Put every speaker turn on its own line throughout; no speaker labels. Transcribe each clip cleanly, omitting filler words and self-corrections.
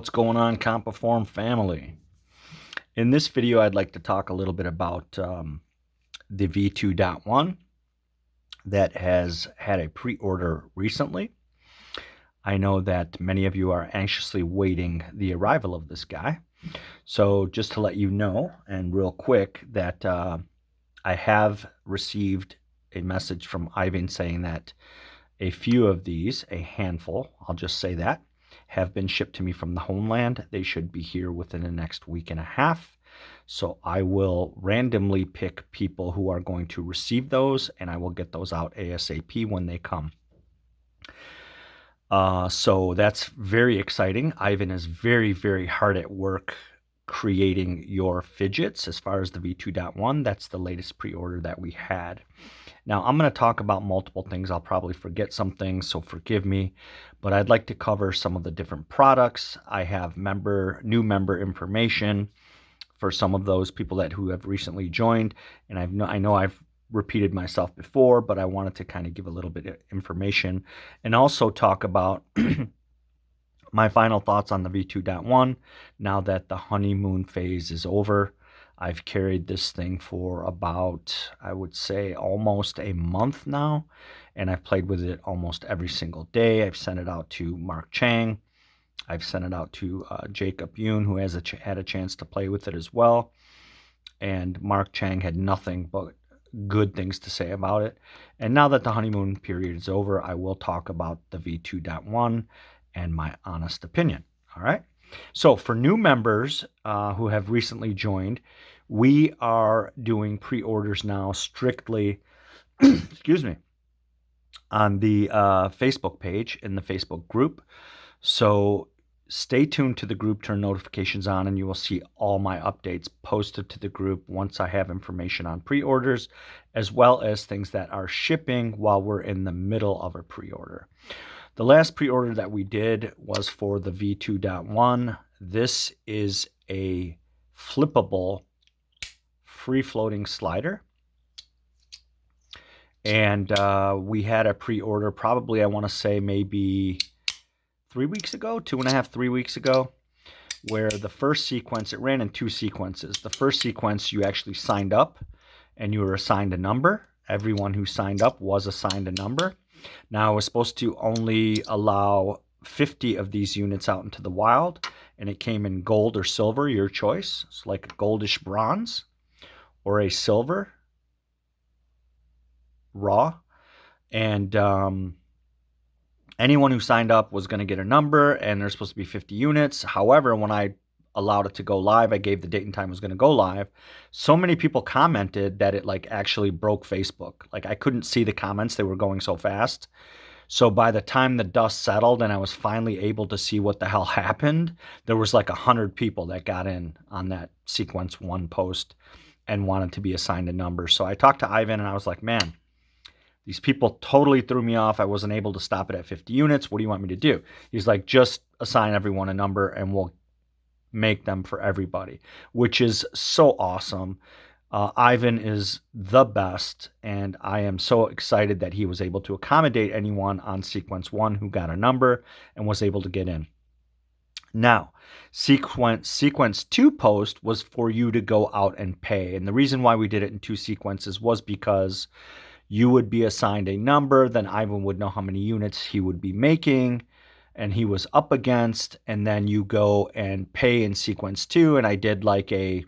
What's going on, Compiform family? In this video, I'd like to talk a little bit about the V2.1 that has had a pre-order recently. I know that many of you are anxiously waiting the arrival of this guy. So just to let you know, and real quick, that I have received a message from Ivan saying that a few of these, a handful, I'll just say that, have been shipped to me from the homeland. They should be here within the next week and a half. So I will randomly pick people who are going to receive those, and I will get those out ASAP when they come. So that's very exciting. Ivan is very, very hard at work creating your fidgets. As far as the V2.1, that's the latest pre-order that we had. Now, I'm going to talk about multiple things. I'll probably forget some things, so forgive me. But I'd like to cover some of the different products. I have new member information for some of those people who have recently joined. And I know I've repeated myself before, but I wanted to kind of give a little bit of information and also talk about my final thoughts on the V2.1 now that the honeymoon phase is over. I've carried this thing for about, I would say, almost a month now, and I've played with it almost every single day. I've sent it out to Mark Chang. I've sent it out to Jacob Yoon, who has had a chance to play with it as well. And Mark Chang had nothing but good things to say about it. And now that the honeymoon period is over, I will talk about the V2.1 and my honest opinion. All right. So for new members who have recently joined, we are doing pre-orders now strictly, excuse me, on the Facebook page in the Facebook group. So stay tuned to the group, turn notifications on, and you will see all my updates posted to the group once I have information on pre-orders, as well as things that are shipping while we're in the middle of a pre-order. The last pre-order that we did was for the V2.1. This is a flippable free-floating slider. And we had a pre-order probably, I want to say, maybe 3 weeks ago, 2.5, 3 weeks ago, where the first sequence, it ran in two sequences. The first sequence, you actually signed up and you were assigned a number. Everyone who signed up was assigned a number. Now, I was supposed to only allow 50 of these units out into the wild, and it came in gold or silver, your choice. It's like a goldish bronze or a silver raw. And anyone who signed up was going to get a number, and there's supposed to be 50 units. However, when I allowed it to go live, I gave the date and time it was going to go live. So many people commented that it actually broke Facebook. I couldn't see the comments. They were going so fast. So by the time the dust settled and I was finally able to see what the hell happened, there was 100 people that got in on that sequence one post and wanted to be assigned a number. So I talked to Ivan and I was like, man, these people totally threw me off. I wasn't able to stop it at 50 units. What do you want me to do? He's like, just assign everyone a number and we'll make them for everybody, which is so awesome. Ivan is the best, and I am so excited that he was able to accommodate anyone on sequence one who got a number and was able to get in. Now, sequence two post was for you to go out and pay, and the reason why we did it in two sequences was because you would be assigned a number, then Ivan would know how many units he would be making and he was up against, and then you go and pay in sequence two. And I did a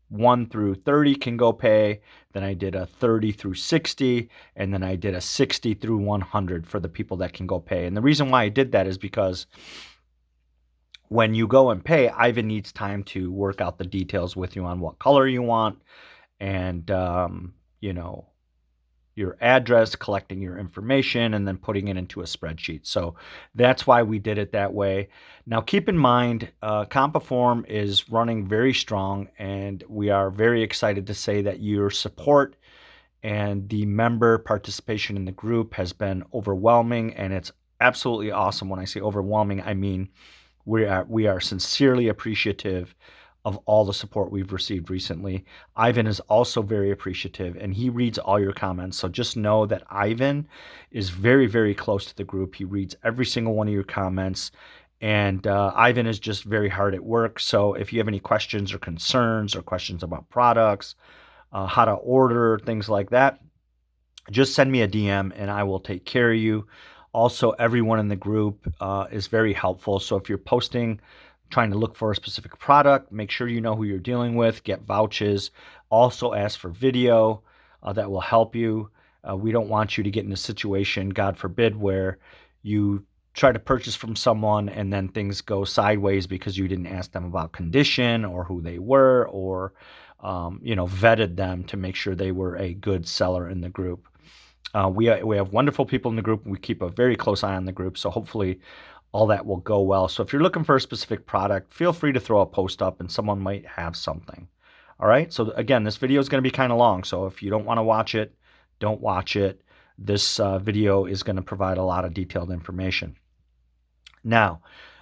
1 through 30 can go pay, then I did a 30 through 60, and then I did a 60 through 100 for the people that can go pay. And the reason why I did that is because when you go and pay, Ivan needs time to work out the details with you on what color you want, and your address, collecting your information, and then putting it into a spreadsheet. So that's why we did it that way. Now, keep in mind, Compiform is running very strong, and we are very excited to say that your support and the member participation in the group has been overwhelming, and it's absolutely awesome. When I say overwhelming, I mean we are sincerely appreciative of all the support we've received recently. Ivan is also very appreciative, and he reads all your comments. So just know that Ivan is very, very close to the group. He reads every single one of your comments, And Ivan is just very hard at work. So if you have any questions or concerns or questions about products, how to order, things like that, just send me a DM and I will take care of you. Also, everyone in the group is very helpful. So if you're posting, trying to look for a specific product, make sure you know who you're dealing with, get vouchers. Also, ask for video that will help you. We don't want you to get in a situation, God forbid, where you try to purchase from someone and then things go sideways because you didn't ask them about condition or who they were, or vetted them to make sure they were a good seller in the group. We have wonderful people in the group. We keep a very close eye on the group, so hopefully all that will go well. So if you're looking for a specific product, feel free to throw a post up and someone might have something. All right. So again, this video is going to be kind of long. So if you don't want to watch it, don't watch it. This video is going to provide a lot of detailed information. Now,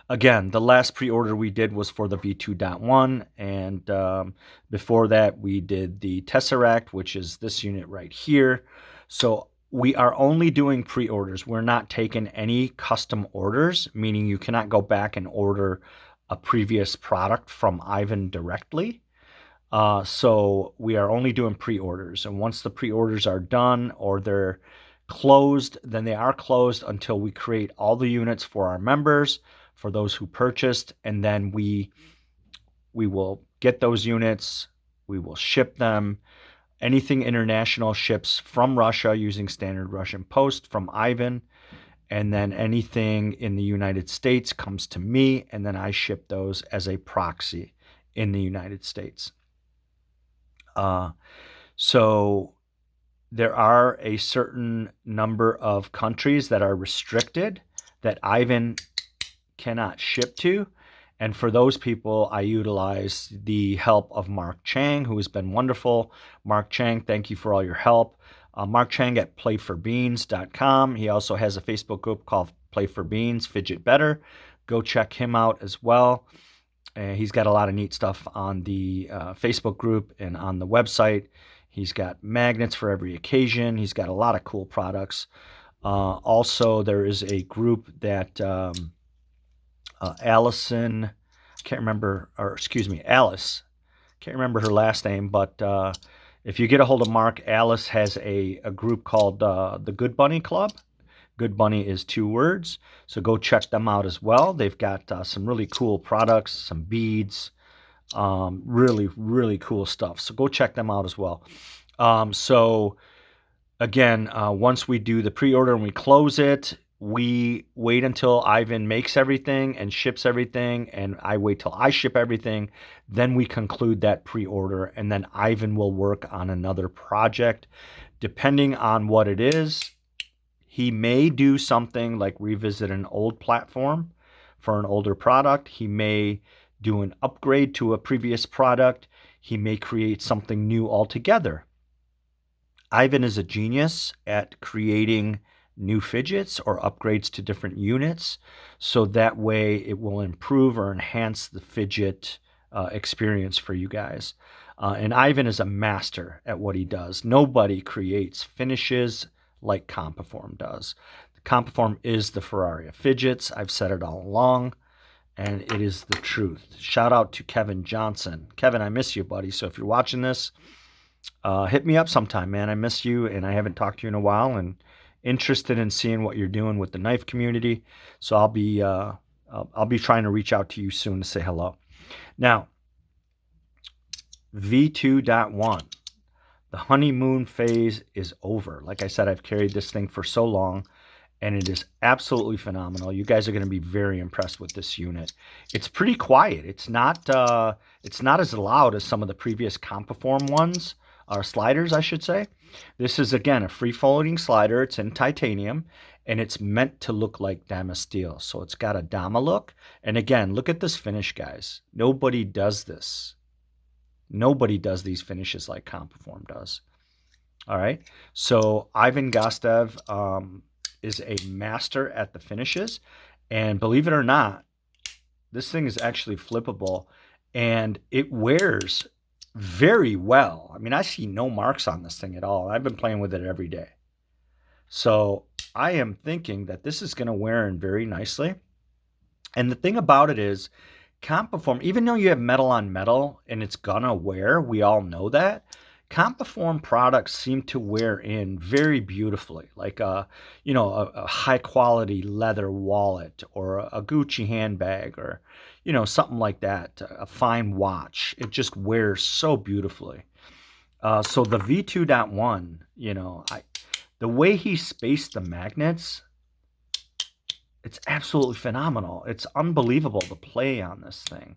again, the last pre-order we did was for the V2.1, and before that we did the Tesseract, which is this unit right here. So we are only doing pre-orders. We're not taking any custom orders, meaning you cannot go back and order a previous product from Ivan directly. So we are only doing pre-orders, and once the pre-orders are done or they're closed, then they are closed until we create all the units for our members, for those who purchased, and then we will get those units, we will ship them. Anything international ships from Russia using standard Russian post from Ivan, and then anything in the United States comes to me, and then I ship those as a proxy in the United States. So there are a certain number of countries that are restricted that Ivan cannot ship to. And for those people, I utilize the help of Mark Chang, who has been wonderful. Mark Chang, thank you for all your help. Mark Chang at playforbeans.com. He also has a Facebook group called Play for Beans, Fidget Better. Go check him out as well. He's got a lot of neat stuff on the Facebook group and on the website. He's got magnets for every occasion. He's got a lot of cool products. Also, there is a group that Allison, I can't remember, or excuse me, Alice, can't remember her last name, but if you get a hold of Mark, Alice has a group called the Good Bunny Club. Good Bunny is 2 words, so go check them out as well. They've got some really cool products, some beads, really, really cool stuff. So go check them out as well. So again, once we do the pre-order and we close it, we wait until Ivan makes everything and ships everything, and I wait till I ship everything. Then we conclude that pre-order, and then Ivan will work on another project. Depending on what it is, he may do something like revisit an old platform for an older product. He may do an upgrade to a previous product. He may create something new altogether. Ivan is a genius at creating new fidgets or upgrades to different units, so that way it will improve or enhance the fidget experience for you guys. And Ivan is a master at what he does. Nobody creates finishes like Compiform does. Compiform is the Ferrari of fidgets. I've said it all along, and it is the truth. Shout out to Kevin Johnson. Kevin, I miss you, buddy. So if you're watching this, hit me up sometime, man. I miss you, and I haven't talked to you in a while, and interested in seeing what you're doing with the knife community. So I'll be trying to reach out to you soon to say hello. Now, V2.1. The honeymoon phase is over. Like I said, I've carried this thing for so long, and it is absolutely phenomenal. You guys are going to be very impressed with this unit. It's pretty quiet. It's not as loud as some of the previous Compiform ones, or sliders, I should say. This is, again, a free-floating slider. It's in titanium, and it's meant to look like Damasteel. So it's got a Dama look. And again, look at this finish, guys. Nobody does this. Nobody does these finishes like Compiform does. All right. So Ivan Gostev is a master at the finishes. And believe it or not, this thing is actually flippable, and it wears very well. I mean, I see no marks on this thing at all. I've been playing with it every day. So I am thinking that this is going to wear in very nicely. And the thing about it is, Compiform, even though you have metal on metal and it's gonna wear, we all know that. Compiform products seem to wear in very beautifully, like a high quality leather wallet or a Gucci handbag or something like that, a fine watch. It just wears so beautifully. So the V2.1, the way he spaced the magnets, it's absolutely phenomenal. It's unbelievable the play on this thing.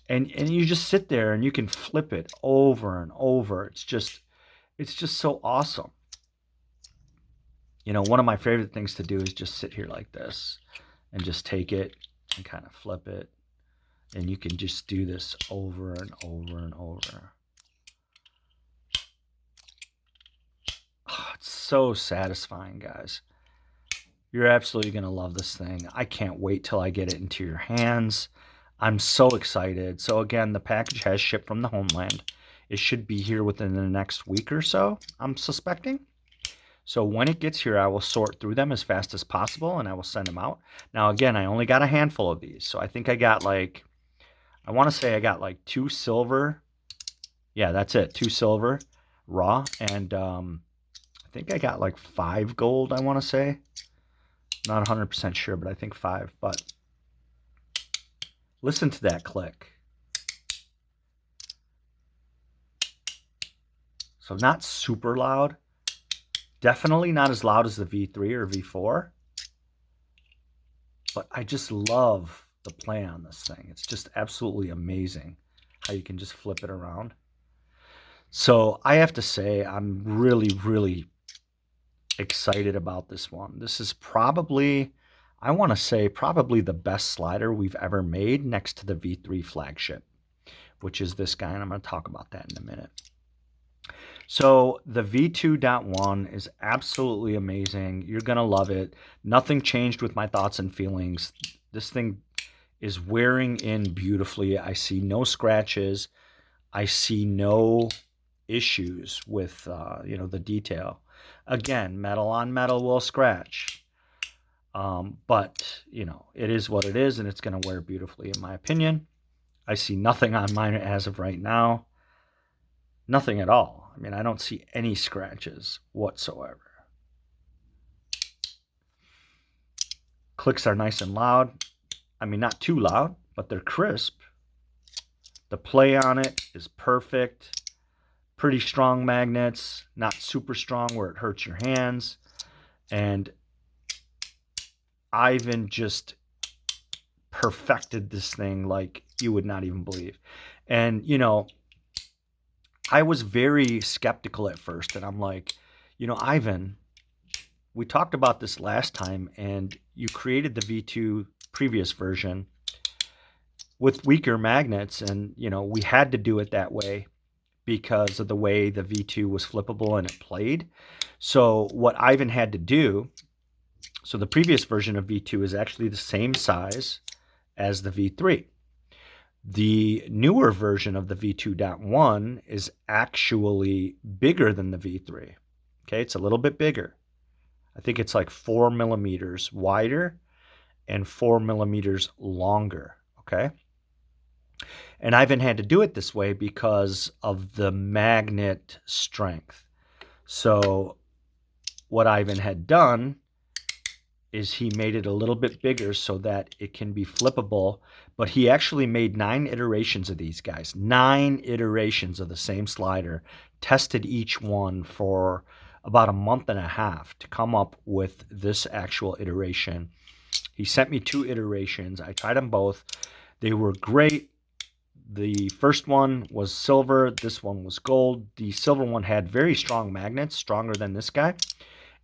And you just sit there and you can flip it over and over. It's just so awesome. One of my favorite things to do is just sit here like this and just take it and kind of flip it. And you can just do this over and over and over. Oh, it's so satisfying, guys. You're absolutely going to love this thing. I can't wait till I get it into your hands. I'm so excited. So again, the package has shipped from the homeland. It should be here within the next week or so, I'm suspecting. So when it gets here, I will sort through them as fast as possible and I will send them out. Now, again, I only got a handful of these. So I think I got I want to say I got 2 silver. Yeah, that's it. 2 silver raw. And I think I got 5 gold, I want to say. Not 100% sure, but I think 5. But listen to that click. So not super loud. Definitely not as loud as the V3 or V4. But I just love the play on this thing. It's just absolutely amazing how you can just flip it around. So I have to say I'm really, really excited about this one. This is probably, I want to say, probably the best slider we've ever made next to the V3 flagship, which is this guy, and I'm going to talk about that in a minute. So the V2.1 is absolutely amazing. You're going to love it. Nothing changed with my thoughts and feelings. This thing is wearing in beautifully. I see no scratches. I see no issues with the detail. Again, metal on metal will scratch. But it is what it is, and it's going to wear beautifully in my opinion. I see nothing on mine as of right now. Nothing at all. I mean, I don't see any scratches whatsoever. Clicks are nice and loud. I mean, not too loud, but they're crisp. The play on it is perfect. Pretty strong magnets, not super strong where it hurts your hands. And Ivan just perfected this thing like you would not even believe. And, I was very skeptical at first, and I'm like, Ivan, we talked about this last time, and you created the V2 previous version with weaker magnets, and, we had to do it that way because of the way the V2 was flippable and it played. So what Ivan had to do, so the previous version of V2 is actually the same size as the V3. The newer version of the V2.1 is actually bigger than the V3. Okay, it's a little bit bigger. I think it's 4 millimeters wider and 4 millimeters longer. Okay. And Ivan had to do it this way because of the magnet strength. So what Ivan had done is he made it a little bit bigger so that it can be flippable. But he actually made 9 iterations of these guys. 9 iterations of the same slider. Tested each one for about a month and a half to come up with this actual iteration. He sent me 2 iterations. I tried them both. They were great. The first one was silver. This one was gold. The silver one had very strong magnets, stronger than this guy.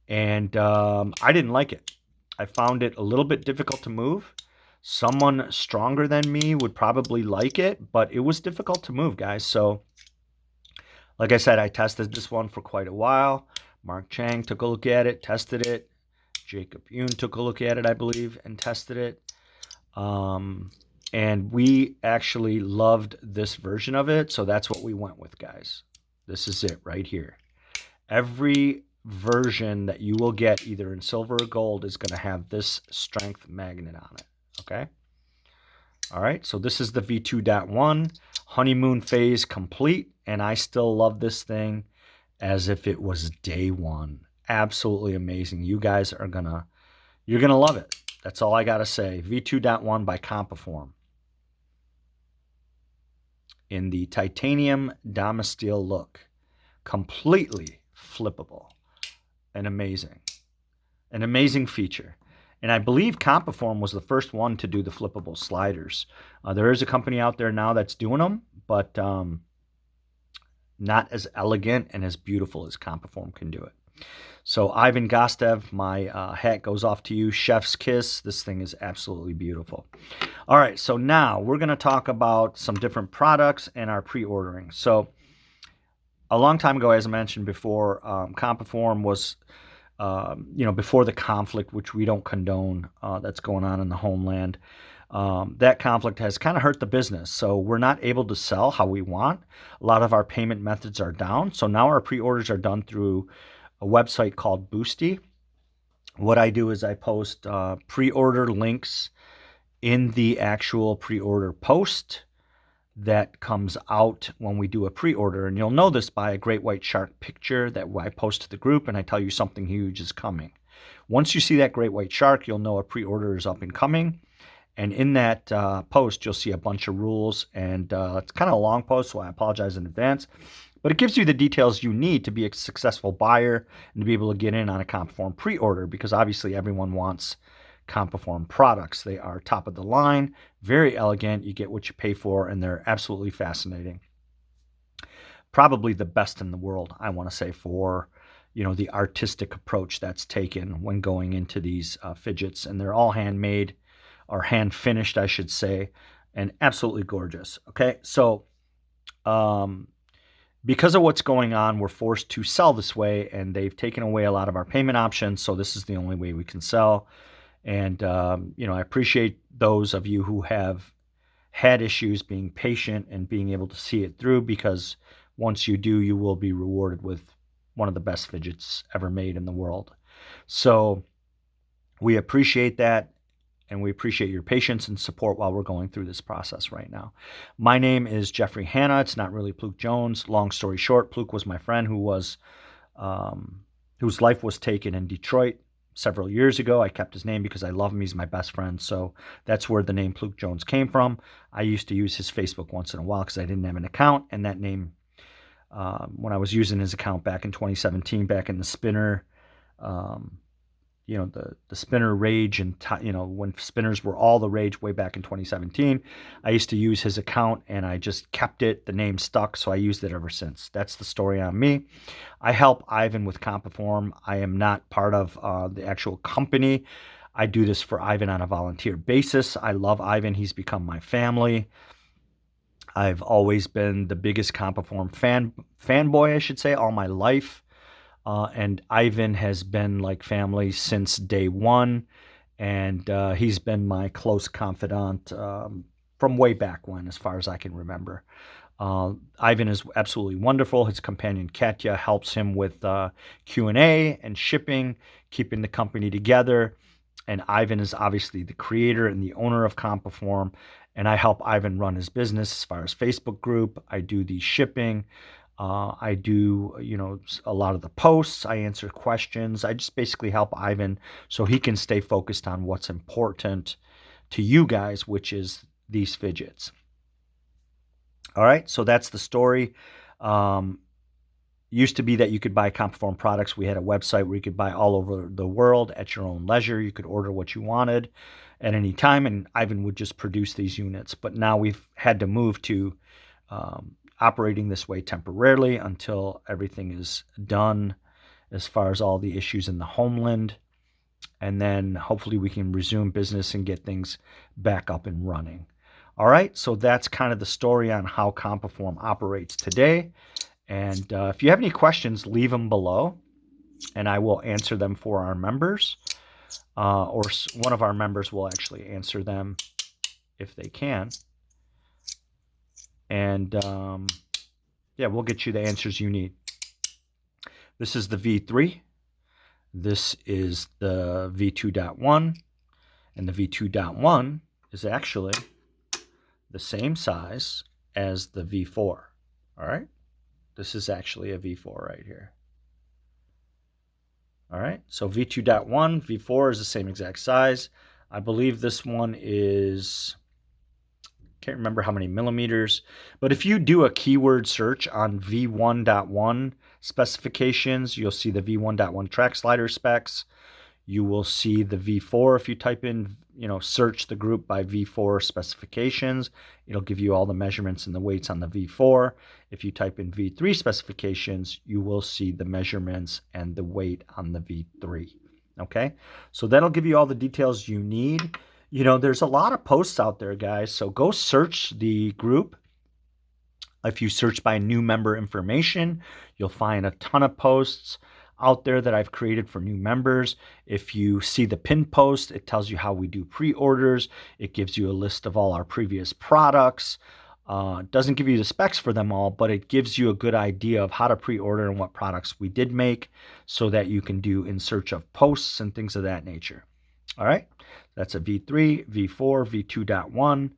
And I didn't like it. I found it a little bit difficult to move. Someone stronger than me would probably like it, but it was difficult to move, guys. So, like I said, I tested this one for quite a while. Mark Chang took a look at it, tested it. Jacob Yoon took a look at it, I believe, and tested it. And we actually loved this version of it, so that's what we went with, guys. This is it right here. Every version that you will get either in silver or gold is going to have this strength magnet on it. Okay. All right, so this is the V2.1 honeymoon phase complete, and I still love this thing as if it was day one. Absolutely amazing. You guys are you're gonna love it. That's all I gotta say. V2.1 by Compiform in the titanium Damasteel look, completely flippable and amazing. An amazing feature. And I believe Compiform was the first one to do the flippable sliders. There is a company out there now that's doing them, but not as elegant and as beautiful as Compiform can do it. So Ivan Gostev, my hat goes off to you. Chef's kiss. This thing is absolutely beautiful. All right, so now we're going to talk about some different products and our pre-ordering. So a long time ago, as I mentioned before, Compiform was before the conflict, which we don't condone, that's going on in the homeland. That conflict has kind of hurt the business. So we're not able to sell how we want. A lot of our payment methods are down. So now our pre-orders are done through a website called Boosty. What I do is I post pre-order links in the actual pre-order post that comes out when we do a pre-order. And you'll know this by a great white shark picture that I post to the group and I tell you something huge is coming. Once you see that great white shark, you'll know a pre-order is up and coming. And in that post, you'll see a bunch of rules. And it's kind of a long post, so I apologize in advance. But it gives you the details you need to be a successful buyer and to be able to get in on a Compiform pre-order, because obviously everyone wants Compiform products. They are top of the line, very elegant. You get what you pay for, and they're absolutely fascinating. Probably the best in the world, I want to say, for the artistic approach that's taken when going into these fidgets. And they're all handmade, or hand finished, I should say, and absolutely gorgeous. Okay, so because of what's going on, we're forced to sell this way, and they've taken away a lot of our payment options. So this is the only way we can sell. And, I appreciate those of you who have had issues being patient and being able to see it through, because once you do, you will be rewarded with one of the best fidgets ever made in the world. So we appreciate that, and we appreciate your patience and support while we're going through this process right now. My name is Jeffrey Hanna. It's not really Pluke Jones. Long story short, Pluke was my friend whose life was taken in Detroit several years ago. I kept his name because I love him. He's my best friend. So that's where the name Pluke Jones came from. I used to use his Facebook once in a while because I didn't have an account. And that name, when I was using his account back in 2017, back in the spinner, the spinner rage, and when spinners were all the rage way back in 2017, I used to use his account and I just kept it. The name stuck, so I used it ever since. That's the story on me. I help Ivan with Compiform. I am not part of the actual company. I do this for Ivan on a volunteer basis. I love Ivan. He's become my family. I've always been the biggest Compiform fanboy, I should say, all my life. And Ivan has been like family since day one, and he's been my close confidant from way back when, as far as I can remember. Ivan is absolutely wonderful. His companion Katya helps him with Q&A and shipping, keeping the company together. And Ivan is obviously the creator and the owner of Compiform, and I help Ivan run his business as far as Facebook group. I do the shipping. I do, a lot of the posts. I answer questions. I just basically help Ivan so he can stay focused on what's important to you guys, which is these fidgets. All right, so that's the story. Used to be that you could buy Compiform products. We had a website where you could buy all over the world at your own leisure. You could order what you wanted at any time, and Ivan would just produce these units. But now we've had to move to operating this way temporarily until everything is done as far as all the issues in the homeland. And then hopefully we can resume business and get things back up and running. All right, so that's kind of the story on how Compiform operates today. And if you have any questions, leave them below, and I will answer them for our members. Or one of our members will actually answer them if they can. And yeah, we'll get you the answers you need. This is the V3. This is the V2.1. And the V2.1 is actually the same size as the V4. All right, this is actually a V4 right here. All right, so V2.1, V4 is the same exact size. I believe this one is, can't remember how many millimeters, but if you do a keyword search on V1.1 specifications, you'll see the V1.1 track slider specs. You will see the V4 if you type in, search the group by V4 specifications. It'll give you all the measurements and the weights on the V4. If you type in V3 specifications, you will see the measurements and the weight on the V3. Okay, so that'll give you all the details you need. There's a lot of posts out there, guys, so go search the group. If you search by new member information, you'll find a ton of posts out there that I've created for new members. If you see the pin post, it tells you how we do pre-orders. It gives you a list of all our previous products. Doesn't give you the specs for them all, but it gives you a good idea of how to pre-order and what products we did make so that you can do in search of posts and things of that nature. All right, that's a V3, V4, V2.1.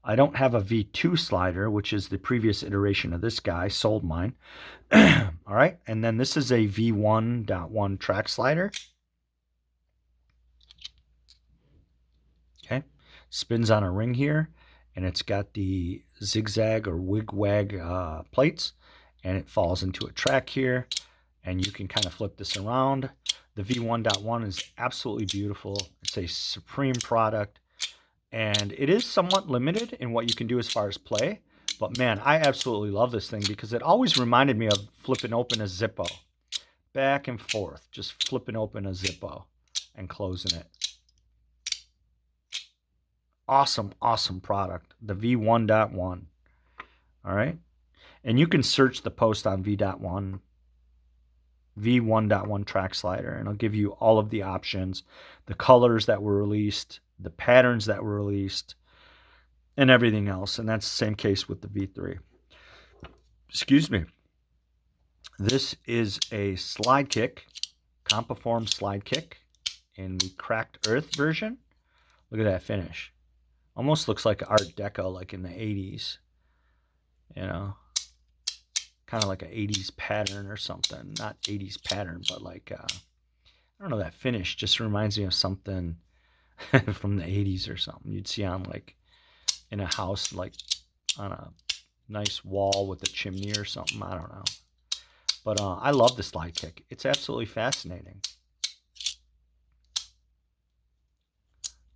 I don't have a V2 slider, which is the previous iteration of this guy. Sold mine. All right, and then this is a V1.1 track slider. Okay, spins on a ring here, and it's got the zigzag or wig-wag plates, and it falls into a track here, and you can kind of flip this around. The V1.1 is absolutely beautiful. It's a supreme product, and it is somewhat limited in what you can do as far as play. But man, I absolutely love this thing because it always reminded me of flipping open a Zippo. Back and forth, just flipping open a Zippo and closing it. Awesome, awesome product. The V1.1. All right. And you can search the post on V1.1 track slider, and it'll give you all of the options, the colors that were released, the patterns that were released, and everything else. And that's the same case with the V3. Excuse me. This is a slide kick, Compiform slide kick in the cracked earth version. Look at that finish. Almost looks like Art Deco, like in the 80s. Kind of like an 80s pattern or something. Not 80s pattern, but like, I don't know, that finish just reminds me of something from the 80s or something. You'd see on like in a house, like on a nice wall with a chimney or something. I don't know. But I love the slide kick. It's absolutely fascinating.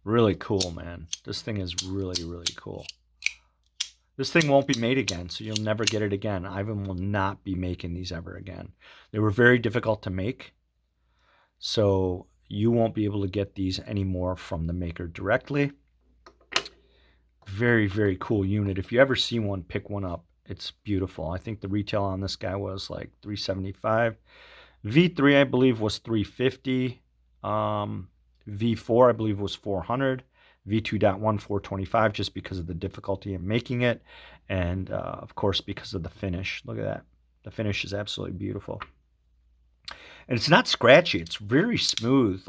Really cool, man. This thing is really, really cool. This thing won't be made again, so you'll never get it again. Ivan will not be making these ever again. They were very difficult to make, so you won't be able to get these anymore from the maker directly. Very, very cool unit. If you ever see one, pick one up. It's beautiful. I think the retail on this guy was like $375. V3, I believe, was $350. V4, I believe, was $400. V2.1, $425, just because of the difficulty in making it, and of course because of the finish. Look at that. The finish is absolutely beautiful. And it's not scratchy. It's very smooth.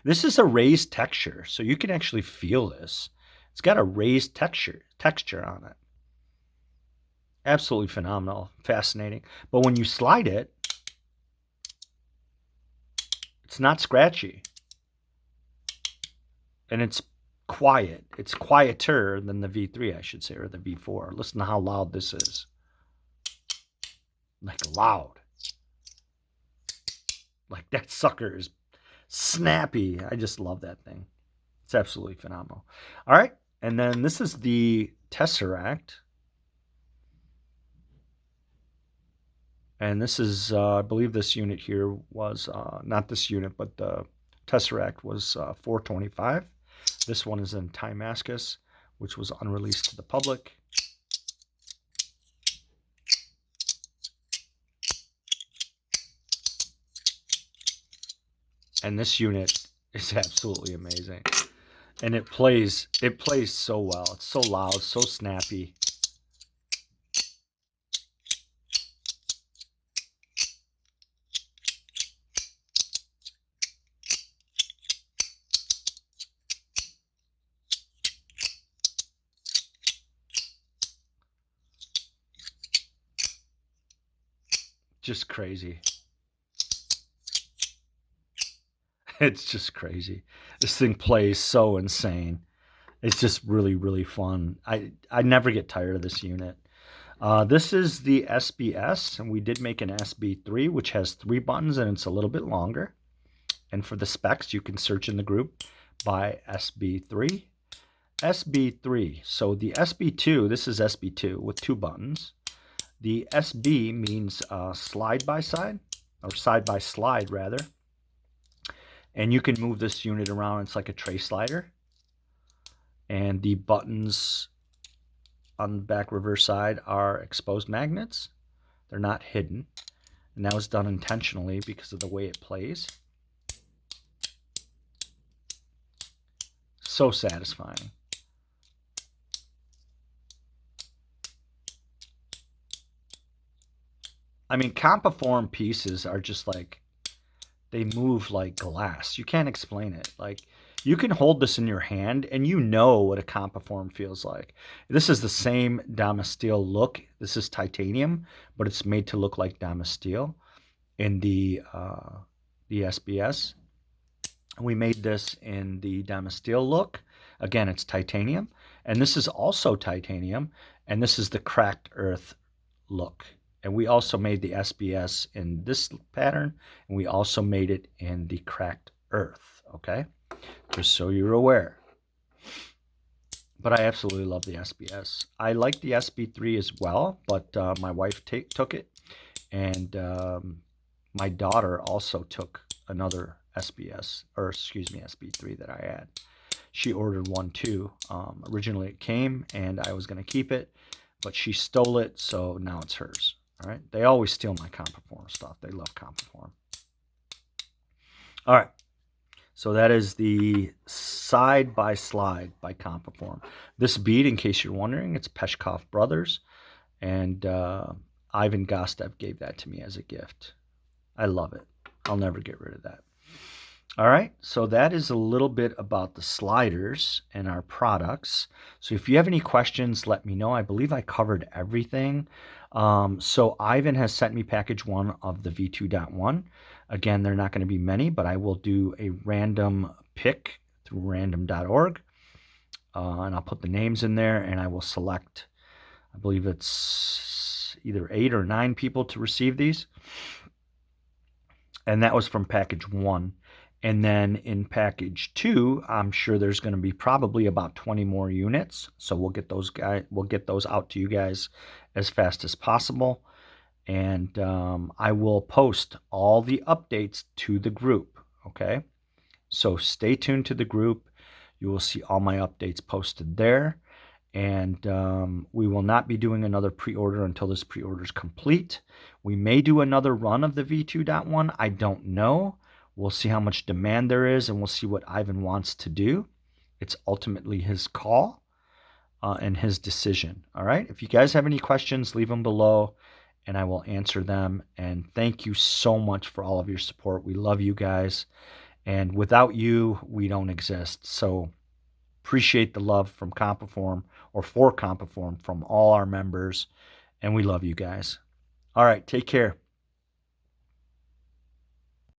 This is a raised texture, so you can actually feel this. It's got a raised texture on it. Absolutely phenomenal, fascinating. But when you slide it, it's not scratchy. And it's quiet. It's quieter than the V3, I should say, or the V4. Listen to how loud this is. Like loud. Like that sucker is snappy. I just love that thing. It's absolutely phenomenal. All right. And then this is the Tesseract. And this is, I believe this unit here was, not this unit, but the Tesseract was $425. This one is in Timascus, which was unreleased to the public. And this unit is absolutely amazing. And it plays so well. It's so loud, so snappy. just crazy. It's just crazy. This thing plays so insane. It's just really, really fun. I never get tired of this unit. This is the SBS, and we did make an SB3, which has 3 buttons, and it's a little bit longer. And for the specs, you can search in the group by SB3. SB3. So the SB2, this is SB2 with 2 buttons. The SB means slide by side, or side by slide rather. And you can move this unit around. It's like a tray slider. And the buttons on the back reverse side are exposed magnets. They're not hidden. And that was done intentionally because of the way it plays. So satisfying. I mean, Compiform pieces are just like, they move like glass. You can't explain it. Like, you can hold this in your hand and you know what a Compiform feels like. This is the same Damasteel look. This is titanium, but it's made to look like Damasteel in the SBS. We made this in the Damasteel look. Again, it's titanium. And this is also titanium. And this is the cracked earth look. And we also made the SBS in this pattern. And we also made it in the cracked earth. Okay? Just so you're aware. But I absolutely love the SBS. I like the SB3 as well, but my wife took it. And my daughter also took another SBS, or excuse me, SB3 that I had. She ordered one too. Originally it came and I was going to keep it, but she stole it, so now it's hers. All right. They always steal my Compiform stuff. They love Compiform. All right. So that is the Side by Slide by Compiform. This bead, in case you're wondering, it's Peshkov Brothers, and Ivan Gostev gave that to me as a gift. I love it. I'll never get rid of that. All right, so that is a little bit about the sliders and our products. So if you have any questions, let me know. I believe I covered everything. So Ivan has sent me package 1 of the V2.1. Again, there are not going to be many, but I will do a random pick through random.org. And I'll put the names in there, and I will select, I believe it's either 8 or 9 people to receive these. And that was from package 1. And then in package 2, I'm sure there's going to be probably about 20 more units. So we'll get those out to you guys as fast as possible. And I will post all the updates to the group. Okay. So stay tuned to the group. You will see all my updates posted there. And we will not be doing another pre-order until this pre-order is complete. We may do another run of the V2.1. I don't know. We'll see how much demand there is, and we'll see what Ivan wants to do. It's ultimately his call and his decision. All right. If you guys have any questions, leave them below, and I will answer them. And thank you so much for all of your support. We love you guys. And without you, we don't exist. So appreciate the love from Compiform, or for Compiform, from all our members. And we love you guys. All right. Take care.